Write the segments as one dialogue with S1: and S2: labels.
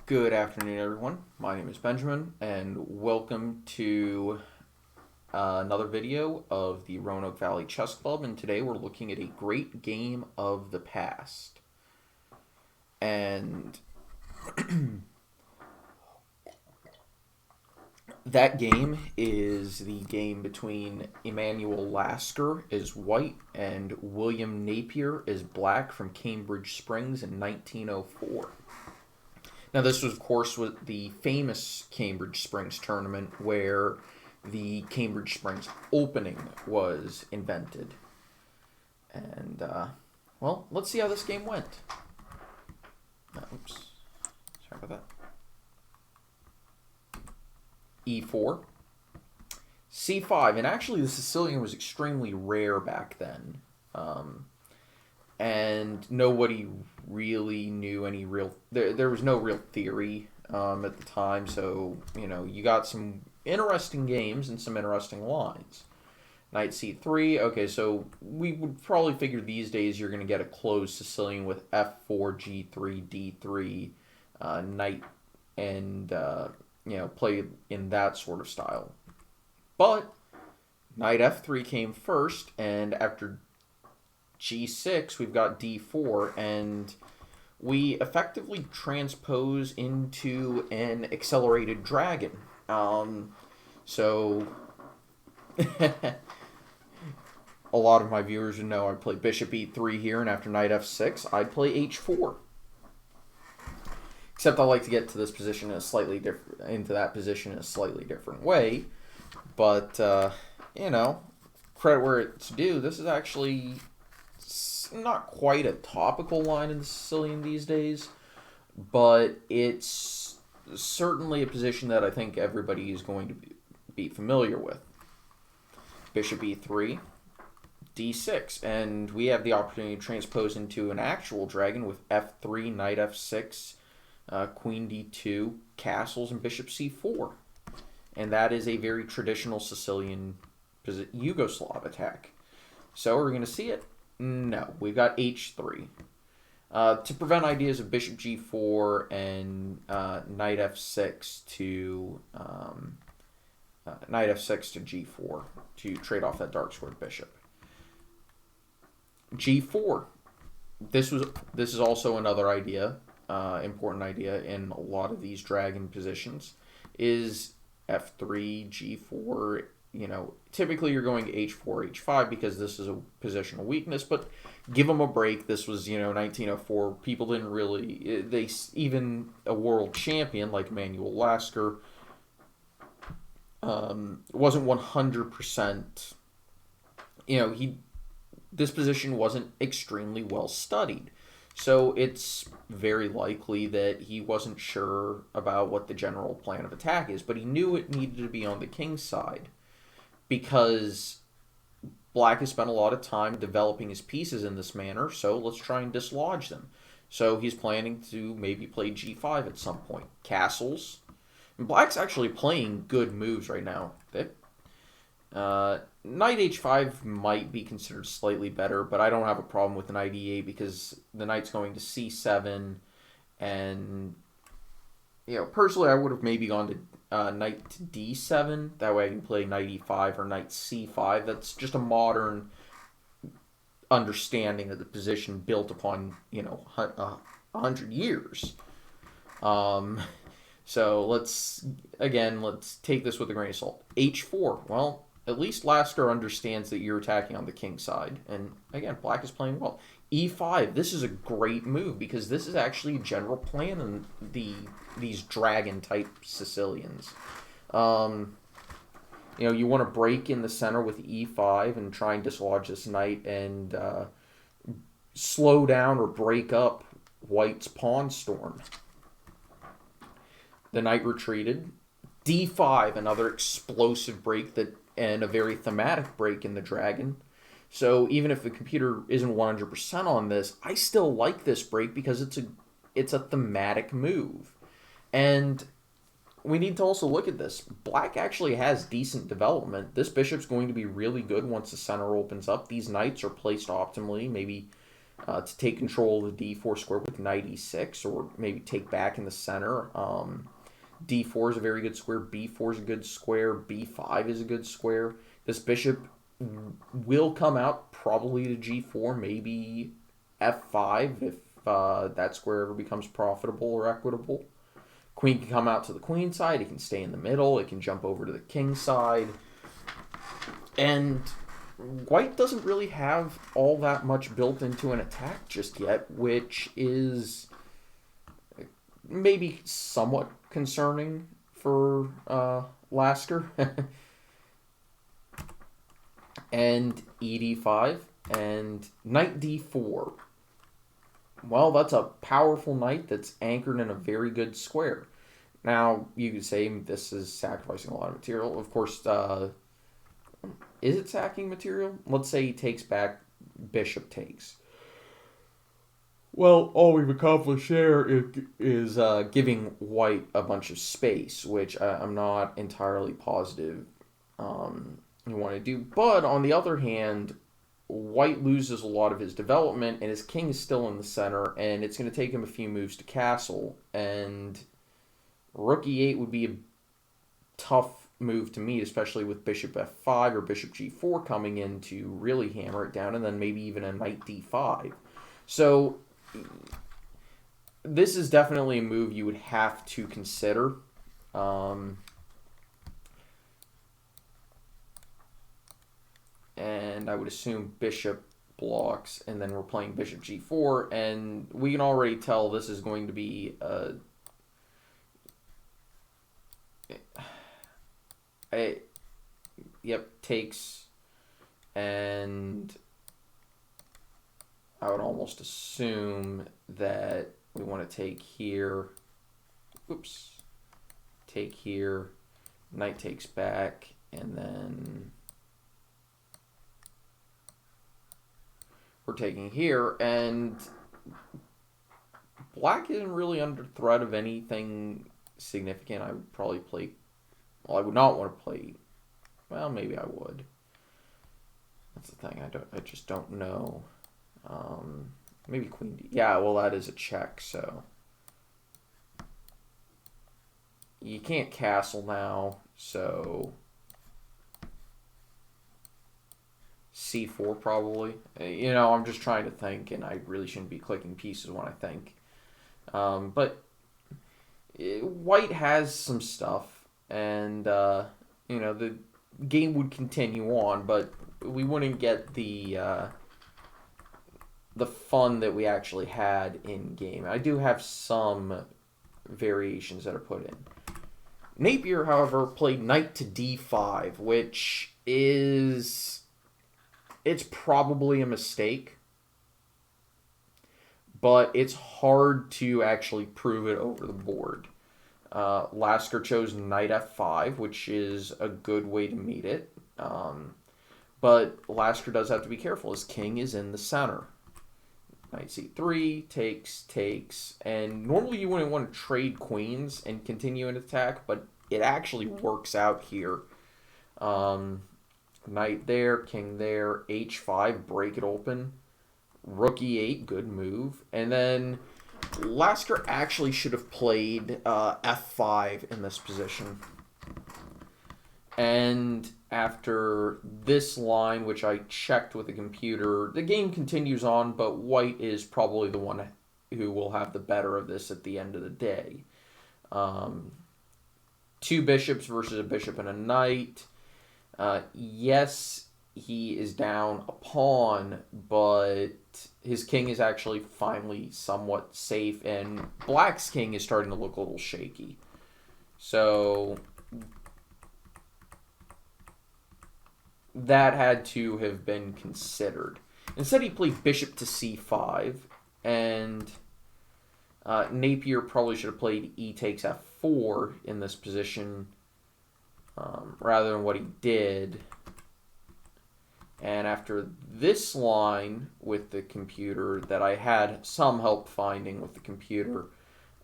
S1: Good afternoon, everyone. My name is Benjamin, and welcome to another video of the Roanoke Valley Chess Club. And today we're looking at a great game of the past. And that game is the game between Emmanuel Lasker as white and William Napier as black from Cambridge Springs in 1904. Now, this was, of course, the famous Cambridge Springs tournament where the Cambridge Springs opening was invented. And, well, let's see how this game went. Oops. Sorry about that. E4. C5. And actually, the Sicilian was extremely rare back then. And nobody really knew any real... There was no real theory at the time, so, you got some interesting games and some interesting lines. Knight c3, okay, so we would probably figure these days you're going to get a closed Sicilian with f4, g3, d3, knight, and, play in that sort of style. But knight f3 came first, and after g6, we've got d4, and we effectively transpose into an accelerated dragon. So a lot of my viewers would know I play bishop e3 here, and after knight f6, I'd play h4. Except I like to get to this position in a slightly different, into that position in a slightly different way. But credit where it's due. This is actually not quite a topical line in the Sicilian these days, but it's certainly a position that I think everybody is going to be familiar with. Bishop e3, d6, and we have the opportunity to transpose into an actual dragon with f3, knight f6, queen d2, castles, and bishop c4. And that is a very traditional Sicilian Yugoslav attack. So are we going to see it? No, we've got h3. To prevent ideas of bishop g4 and knight f6 to g4 to trade off that dark squared bishop. g4. This is also another idea, important idea in a lot of these dragon positions, is f3, g4. Typically you're going h4, h5 because this is a positional weakness, but give them a break. This was, 1904. People didn't really, even a world champion like Emmanuel Lasker wasn't 100%, this position wasn't extremely well studied. So it's very likely that he wasn't sure about what the general plan of attack is, but he knew it needed to be on the king's side, because black has spent a lot of time developing his pieces in this manner, so let's try and dislodge them. So he's planning to maybe play g5 at some point. Castles. And black's actually playing good moves right now. Knight h5 might be considered slightly better, but I don't have a problem with knight e8 because the knight's going to c7, and personally I would have maybe gone to knight to d7. That way I can play knight e5 or knight c5. That's just a modern understanding of the position built upon 100 years. So let's take this with a grain of salt. h4. Well, at least Lasker understands that you're attacking on the king's side, and again, black is playing well. e5. This is a great move because this is actually a general plan in these dragon type Sicilians. You want to break in the center with e5 and try and dislodge this knight and slow down or break up white's pawn storm. The knight retreated. d5, another explosive break and a very thematic break in the dragon. So even if the computer isn't 100% on this, I still like this break because it's a thematic move. And we need to also look at this. Black actually has decent development. This bishop's going to be really good once the center opens up. These knights are placed optimally, maybe to take control of the d4 square with knight e6, or maybe take back in the center. D4 is a very good square, b4 is a good square, b5 is a good square. This bishop will come out probably to g4, maybe f5 if that square ever becomes profitable or equitable. Queen can come out to the queen side, it can stay in the middle, it can jump over to the king side. And white doesn't really have all that much built into an attack just yet, which is maybe somewhat concerning for Lasker. And ed5 and knight d4. Well, that's a powerful knight that's anchored in a very good square. Now, you could say this is sacrificing a lot of material. Of course, is it sacking material? Let's say he takes back, bishop takes. Well, all we've accomplished there is giving white a bunch of space, which I'm not entirely positive you want to do. But on the other hand, white loses a lot of his development, and his king is still in the center, and it's going to take him a few moves to castle. And rook e8 would be a tough move to meet, especially with bishop f5 or bishop g4 coming in to really hammer it down, and then maybe even a knight d5. So this is definitely a move you would have to consider. And I would assume bishop blocks, and then we're playing bishop g4, and we can already tell this is going to be takes, and I would almost assume that we want to take here, take here, knight takes back, and then we're taking here, and black isn't really under threat of anything significant. I would probably play, well, I would not want to play, well, maybe I would. That's the thing, I just don't know. Maybe queen d, yeah, well, that is a check, so you can't castle now, so c4 probably. You know, I'm just trying to think, and I really shouldn't be clicking pieces when I think. But white has some stuff, and you know, the game would continue on, but we wouldn't get the fun that we actually had in game. I do have some variations that are put in. Napier, however, played knight to d5, which is, it's probably a mistake, but it's hard to actually prove it over the board. Lasker chose knight f5, which is a good way to meet it. But Lasker does have to be careful. His king is in the center. Knight c3, takes, and normally you wouldn't want to trade queens and continue an attack, but it actually works out here. Knight there, king there, h5, break it open. Rook e8, good move. And then Lasker actually should have played f5 in this position. And after this line, which I checked with the computer, the game continues on, but white is probably the one who will have the better of this at the end of the day. Two bishops versus a bishop and a knight. Yes, he is down a pawn, but his king is actually finally somewhat safe, and black's king is starting to look a little shaky. So that had to have been considered. Instead, he played bishop to c5, and Napier probably should have played e takes f4 in this position rather than what he did. And after this line with the computer that I had some help finding with the computer,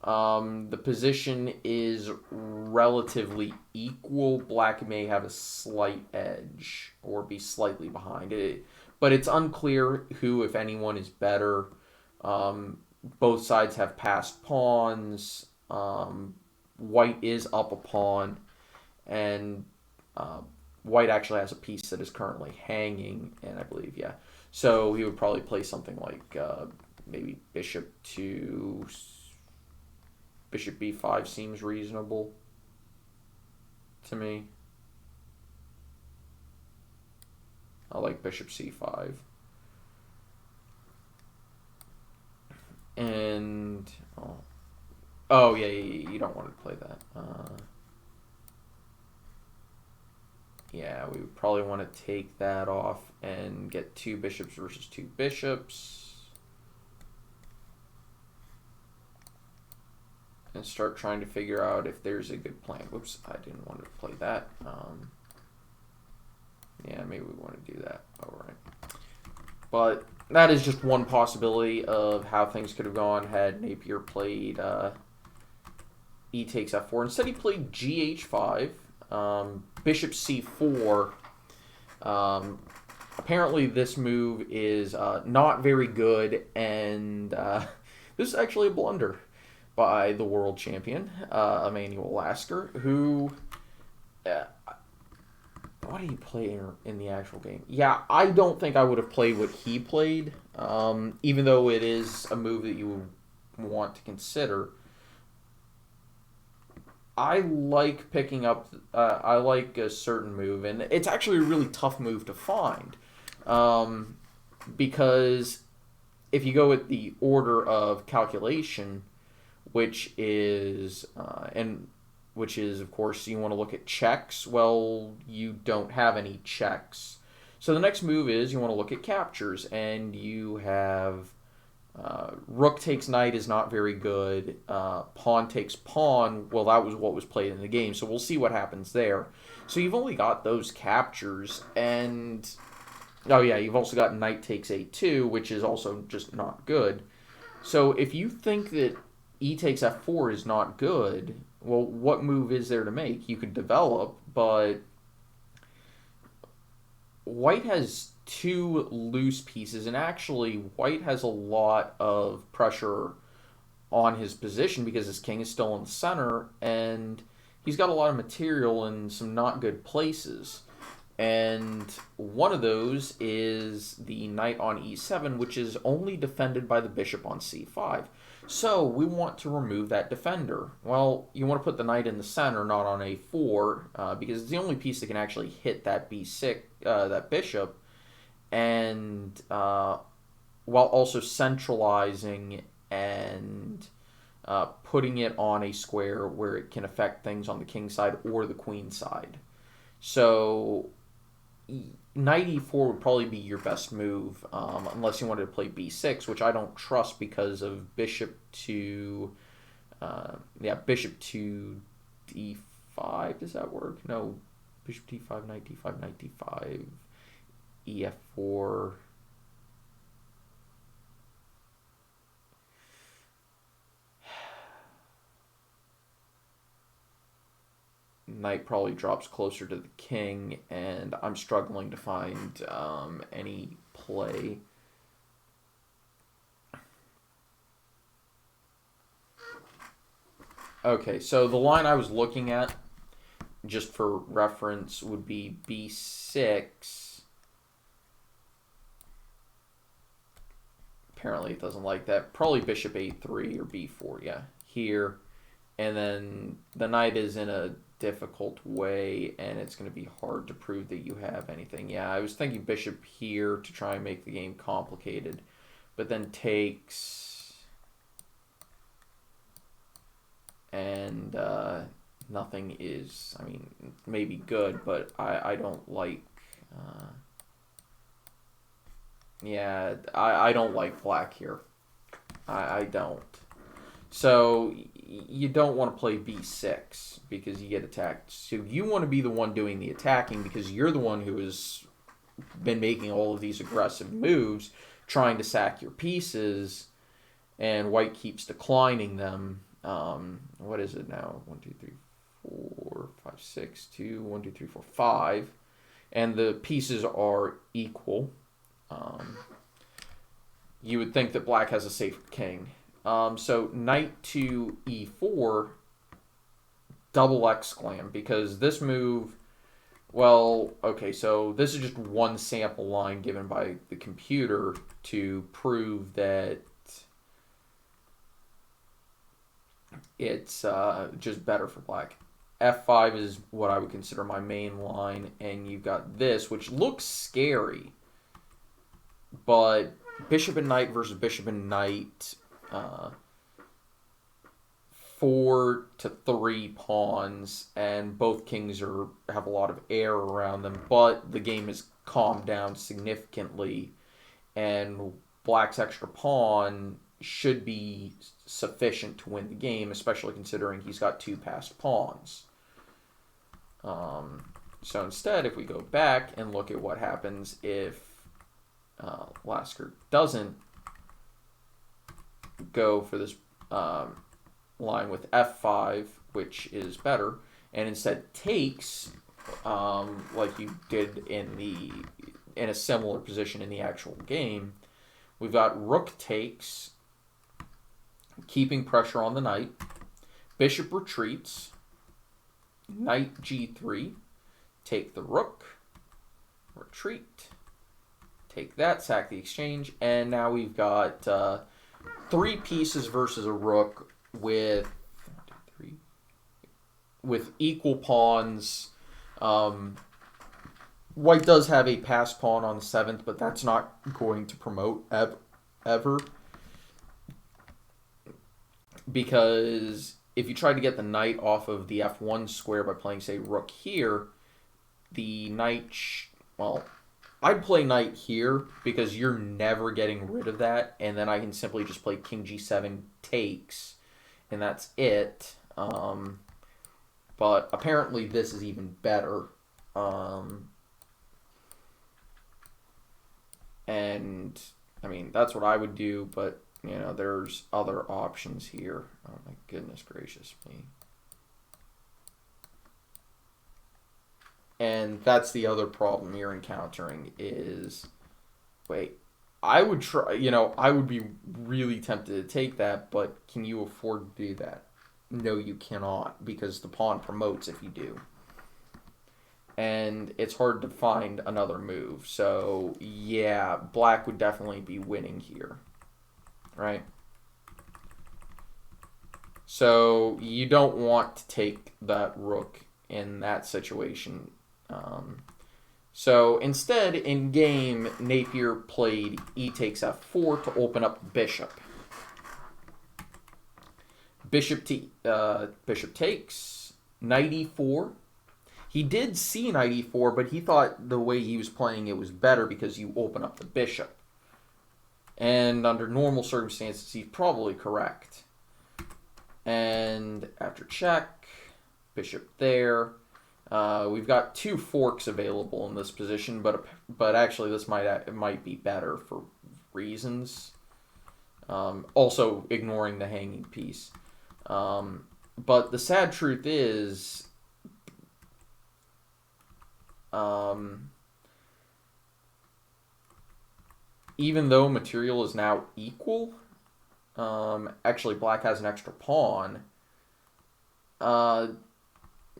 S1: the position is relatively equal. Black may have a slight edge or be slightly behind it. but it's unclear who, if anyone, is better. Both sides have passed pawns. White is up a pawn, and uh, White actually has a piece that is currently hanging, and I believe, yeah. So he would probably play something like maybe bishop b5 seems reasonable to me. I like bishop c5. And oh yeah, you don't want to play that. Yeah, we would probably want to take that off and get two bishops versus two bishops. And start trying to figure out if there's a good plan. Whoops, I didn't want to play that. Yeah, maybe we want to do that. All right. But that is just one possibility of how things could have gone had Napier played e takes f4. Instead, he played gh5, bishop c4. Apparently, this move is not very good, and this is actually a blunder by the world champion, Emmanuel Lasker, who... what did he play in the actual game? Yeah, I don't think I would have played what he played, even though it is a move that you want to consider. I like picking up, I like a certain move, and it's actually a really tough move to find, because if you go with the order of calculation, which is, of course, you want to look at checks. Well, you don't have any checks. So the next move is you want to look at captures, and you have rook takes knight is not very good. Pawn takes pawn. Well, that was what was played in the game, so we'll see what happens there. So you've only got those captures, and oh yeah, you've also got knight takes a2, which is also just not good. So if you think that e takes f4 is not good, well, what move is there to make? You could develop, but White has two loose pieces, and actually White has a lot of pressure on his position because his king is still in the center, and he's got a lot of material in some not good places. And one of those is the knight on e7, which is only defended by the bishop on c5. So we want to remove that defender. Well, you want to put the knight in the center, not on a4, because it's the only piece that can actually hit that b6, that bishop, and while also centralizing and putting it on a square where it can affect things on the king side or the queen side. So knight e4 would probably be your best move, unless you wanted to play b6, which I don't trust because of bishop to d5. Does that work? No, bishop d5, knight d5, knight d5, ef4. Knight probably drops closer to the king, and I'm struggling to find any play. Okay, so the line I was looking at, just for reference, would be b6. Apparently it doesn't like that. Probably bishop a3 or b4, yeah, here. And then the knight is in a difficult way, and it's going to be hard to prove that you have anything. Yeah, I was thinking bishop here to try and make the game complicated, but then takes, and nothing is, I mean, maybe good, but I don't like, yeah, I don't like black here. I don't. So you don't want to play b6 because you get attacked. So you want to be the one doing the attacking because you're the one who has been making all of these aggressive moves, trying to sack your pieces, and White keeps declining them. What is it now? 1, 2, 3, 4, 5, 6, 2, 1, 2, 3, 4, 5. And the pieces are equal. you would think that black has a safer king. So knight to e4, double exclam, because this move, well, okay, so this is just one sample line given by the computer to prove that it's just better for black. F5 is what I would consider my main line, and you've got this, which looks scary, but bishop and knight versus bishop and knight, 4 to 3 pawns, and both kings have a lot of air around them, but the game is calmed down significantly, and black's extra pawn should be sufficient to win the game, especially considering he's got 2 passed pawns. So instead, if we go back and look at what happens if Lasker doesn't go for this line with f5, which is better, and instead takes, like you did in a similar position in the actual game, we've got rook takes, keeping pressure on the knight, bishop retreats, knight g3, take the rook, retreat, take that, sack the exchange, and now we've got 3 pieces versus a rook with equal pawns. White does have a passed pawn on the 7th, but that's not going to promote ever. Because if you try to get the knight off of the f1 square by playing, say, rook here, the knight, well, I'd play knight here because you're never getting rid of that, and then I can simply just play king g7 takes, and that's it. But apparently this is even better. And, I mean, that's what I would do, but, you know, there's other options here. Oh, my goodness gracious me. And that's the other problem you're encountering is, wait, I would try, you know, I would be really tempted to take that, but can you afford to do that? No, you cannot, because the pawn promotes if you do. And it's hard to find another move. So, yeah, black would definitely be winning here, right? So, you don't want to take that rook in that situation. So, instead, in game, Napier played e takes f4 to open up the bishop. Bishop takes, knight e4. He did see knight e4, but he thought the way he was playing it was better because you open up the bishop. And under normal circumstances, he's probably correct. And after check, bishop there. We've got 2 forks available in this position, but actually this might be better for reasons. Also ignoring the hanging piece. But the sad truth is, even though material is now equal, actually black has an extra pawn.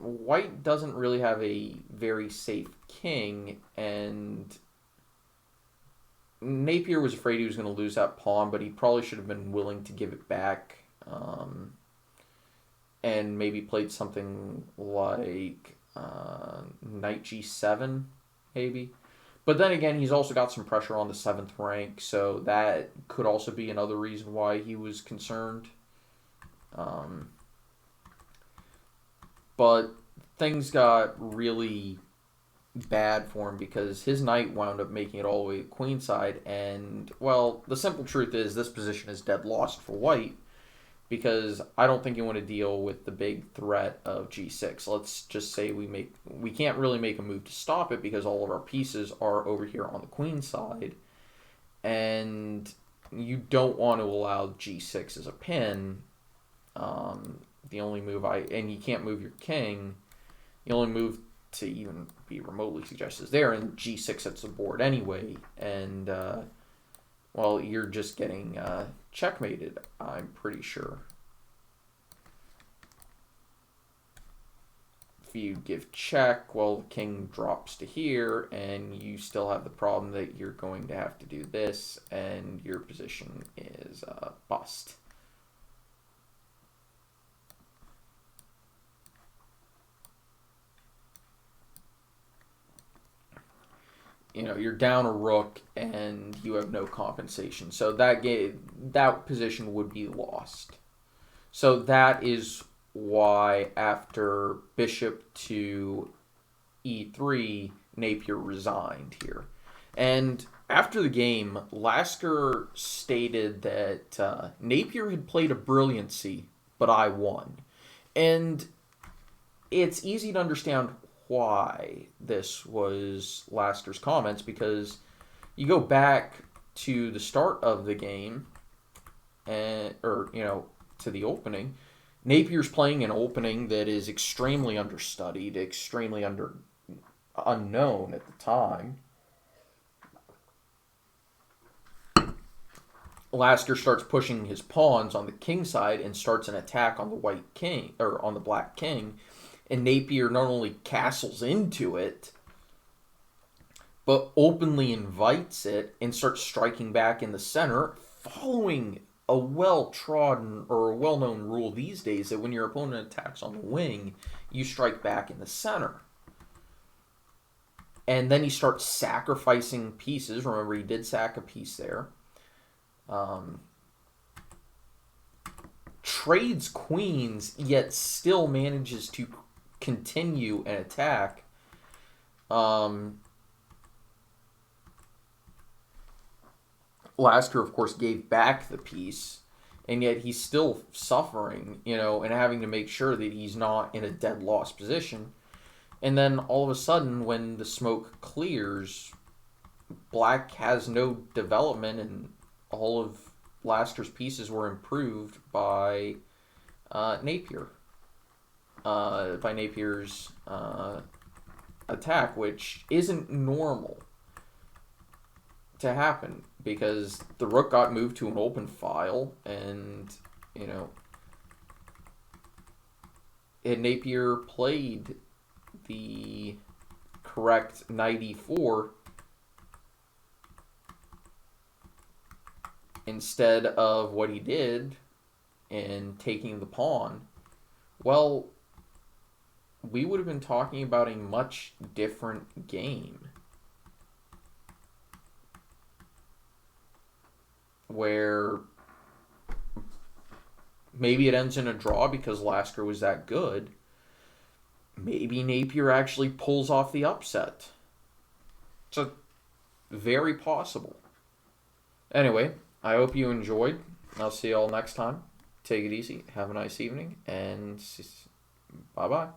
S1: White doesn't really have a very safe king, and Napier was afraid he was going to lose that pawn, but he probably should have been willing to give it back, and maybe played something like knight g7, maybe. But then again, he's also got some pressure on the 7th rank, so that could also be another reason why he was concerned. But things got really bad for him because his knight wound up making it all the way to queenside, and, well, the simple truth is this position is dead lost for white because I don't think you want to deal with the big threat of g6. Let's just say we can't really make a move to stop it because all of our pieces are over here on the queen side, and you don't want to allow g6 as a pin. The only move and you can't move your king. The only move to even be remotely suggested there, and g6 hits the board anyway, and, well, you're just getting checkmated, I'm pretty sure. If you give check, well, the king drops to here, and you still have the problem that you're going to have to do this, and your position is bust. You know, you're down a rook, and you have no compensation. So that position would be lost. So that is why after bishop to e3, Napier resigned here. And after the game, Lasker stated that Napier had played a brilliancy, but I won. And it's easy to understand why this was Lasker's comments, because you go back to the start of the game, to the opening. Napier's playing an opening that is extremely understudied, extremely unknown at the time. Lasker starts pushing his pawns on the king side and starts an attack on the white king, or on the black king, and Napier not only castles into it, but openly invites it and starts striking back in the center, following a well-trodden or a well-known rule these days that when your opponent attacks on the wing, you strike back in the center. And then he starts sacrificing pieces. Remember, he did sack a piece there. Trades queens, yet still manages to continue an attack. Lasker, of course, gave back the piece, and yet he's still suffering, and having to make sure that he's not in a dead loss position. And then all of a sudden, when the smoke clears, black has no development, and all of Lasker's pieces were improved by Napier. By Napier's attack, which isn't normal to happen, because the rook got moved to an open file, and had Napier played the correct knight e4 instead of what he did and taking the pawn, well, we would have been talking about a much different game, where maybe it ends in a draw because Lasker was that good. Maybe Napier actually pulls off the upset. It's very possible. Anyway, I hope you enjoyed. I'll see you all next time. Take it easy. Have a nice evening, and bye-bye.